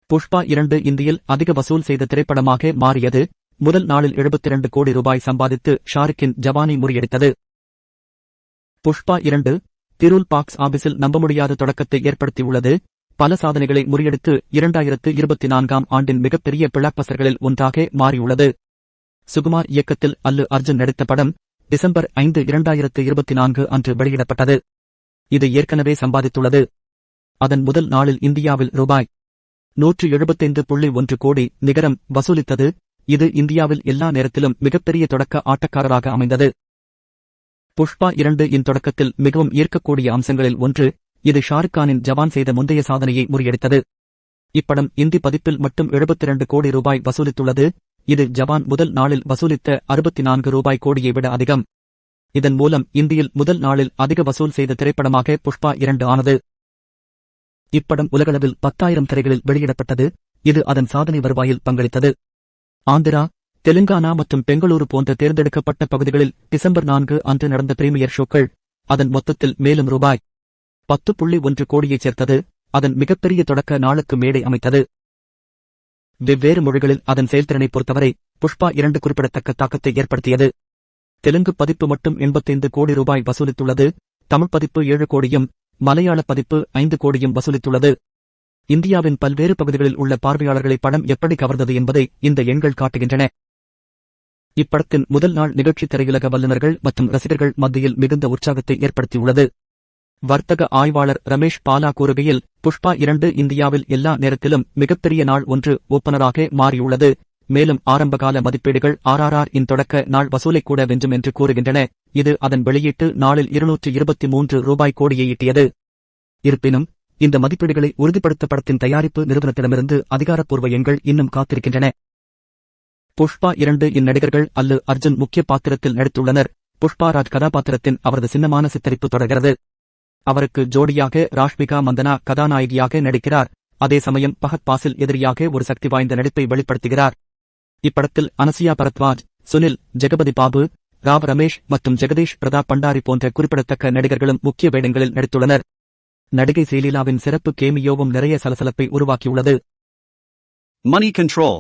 புஷ்பா 2 இந்தியில் அதிக வசூல் செய்த திரைப்படமாக மாறியது. முதல் நாளில் 72 கோடி ரூபாய் சம்பாதித்து ஷாருக்கின் ஜவானி முறியடித்தது. புஷ்பா 2 திருள் பாக்ஸ் ஆபீஸில் நம்பமுடியாத தொடக்கத்தை ஏற்படுத்தியுள்ளது. பல சாதனைகளை முறியடித்து 2024ஆம் ஆண்டின் மிகப்பெரிய பிளாக்பஸ்டர்களில் ஒன்றாக மாறியுள்ளது. சுகுமார் இயக்கத்தில் அல்லு அர்ஜுன் நடித்த படம் டிசம்பர் 5, 2024 அன்று வெளியிடப்பட்டது. இது ஏற்கனவே சம்பாதித்துள்ளது. அதன் முதல் நாளில் இந்தியாவில் ரூபாய் 175.1 கோடி நிகரம் வசூலித்தது. இது இந்தியாவில் எல்லா நேரத்திலும் மிகப்பெரிய தொடக்க ஆட்டக்காரராக அமைந்தது. புஷ்பா 2 இன் தொடக்கத்தில் மிகவும் ஈர்க்கக்கூடிய அம்சங்களில் ஒன்று, இது ஷாருக்கானின் ஜவான் செய்த முந்தைய சாதனையை முறியடித்தது. இப்படம் இந்தி பதிப்பில் மட்டும் 72 கோடி ரூபாய் வசூலித்துள்ளது. இது ஜவான் முதல் நாளில் வசூலித்த 64 ரூபாய் கோடியை விட அதிகம். இதன் மூலம் இந்தியில் முதல் நாளில் அதிக வசூல் செய்த திரைப்படமாக புஷ்பா 2 ஆனது. இப்படம் உலகளவில் 10,000 திரைகளில் வெளியிடப்பட்டது. இது அதன் சாதனை வருவாயில் பங்களித்தது. ஆந்திரா, தெலுங்கானா மற்றும் பெங்களூரு போன்ற தேர்ந்தெடுக்கப்பட்ட பகுதிகளில் டிசம்பர் 4 அன்று நடந்த பிரீமியர் ஷோக்கள் அதன் மொத்தத்தில் மேலும் ரூபாய் 10.1 கோடியைச் சேர்த்தது. அதன் மிகப்பெரிய தொடக்க நாளுக்கு மேடை அமைத்தது. வெவ்வேறு மொழிகளில் அதன் செயல்திறனை பொறுத்தவரை புஷ்பா 2 குறிப்பிடத்தக்க தாக்கத்தை ஏற்படுத்தியது. தெலுங்கு பதிப்பு மட்டும் 85 கோடி ரூபாய் வசூலித்துள்ளது. தமிழ் பதிப்பு 7 கோடியும் மலையாள பதிப்பு 5 கோடியும் வசூலித்துள்ளது. இந்தியாவின் பல்வேறு பகுதிகளில் உள்ள பார்வையாளர்களை படம் எப்படி கவர்ந்தது என்பதை இந்த எண்கள் காட்டுகின்றன. இப்படத்தின் முதல் நாள் நிகழ்ச்சி திரையுலக வல்லுநர்கள் மற்றும் ரசிகர்கள் மத்தியில் மிகுந்த உற்சாகத்தை ஏற்படுத்தியுள்ளது. வர்த்தக ஆய்வாளர் ரமேஷ் பாலா கூறுகையில், புஷ்பா 2 இந்தியாவில் எல்லா நேரத்திலும் மிகப்பெரிய நாள் ஒன்று ஓப்பனராக மாறியுள்ளது. மேலும் ஆரம்பகால மதிப்பீடுகள் RRR இன் தொடக்க நாள் வசூலை கூட வென்றும் என்று கூறுகின்றன. இது அதன் வெளியீட்டு நாளில் 223 ரூபாய் கோடியை ஈட்டியது. இருப்பினும் இந்த மதிப்பீடுகளை உறுதிப்படுத்த படத்தின் தயாரிப்பு நிறுவனத்திடமிருந்து அதிகாரப்பூர்வ எண்கள் இன்னும் காத்திருக்கின்றன. புஷ்பா 2 இன் நடிகர்கள் அல்லு அர்ஜுன் முக்கிய பாத்திரத்தில் நடித்துள்ளனர். புஷ்பா ராஜ் கதாபாத்திரத்தின் அவரது சின்னமான சித்தரிப்பு தொடர்கிறது. அவருக்கு ஜோடியாக ராஷ்மிகா மந்தனா கதாநாயகியாக நடிக்கிறார். அதே சமயம் பஹத் பாசில் எதிரியாக ஒரு சக்தி வாய்ந்த நடிப்பை வெளிப்படுத்துகிறார். இப்படத்தில் அனசுயா பரத்வாஜ், சுனில், ஜெகபதி பாபு, ராவ் ரமேஷ் மற்றும் ஜெகதீஷ் பிரதாப் பண்டாரி போன்ற குறிப்பிடத்தக்க நடிகர்களும் முக்கிய வேடங்களில் நடித்துள்ளனர். நடிகை ஸ்ரீலீலாவின் சிறப்பு கேமியோவும் நிறைய சலசலப்பை உருவாக்கியுள்ளது. Money Control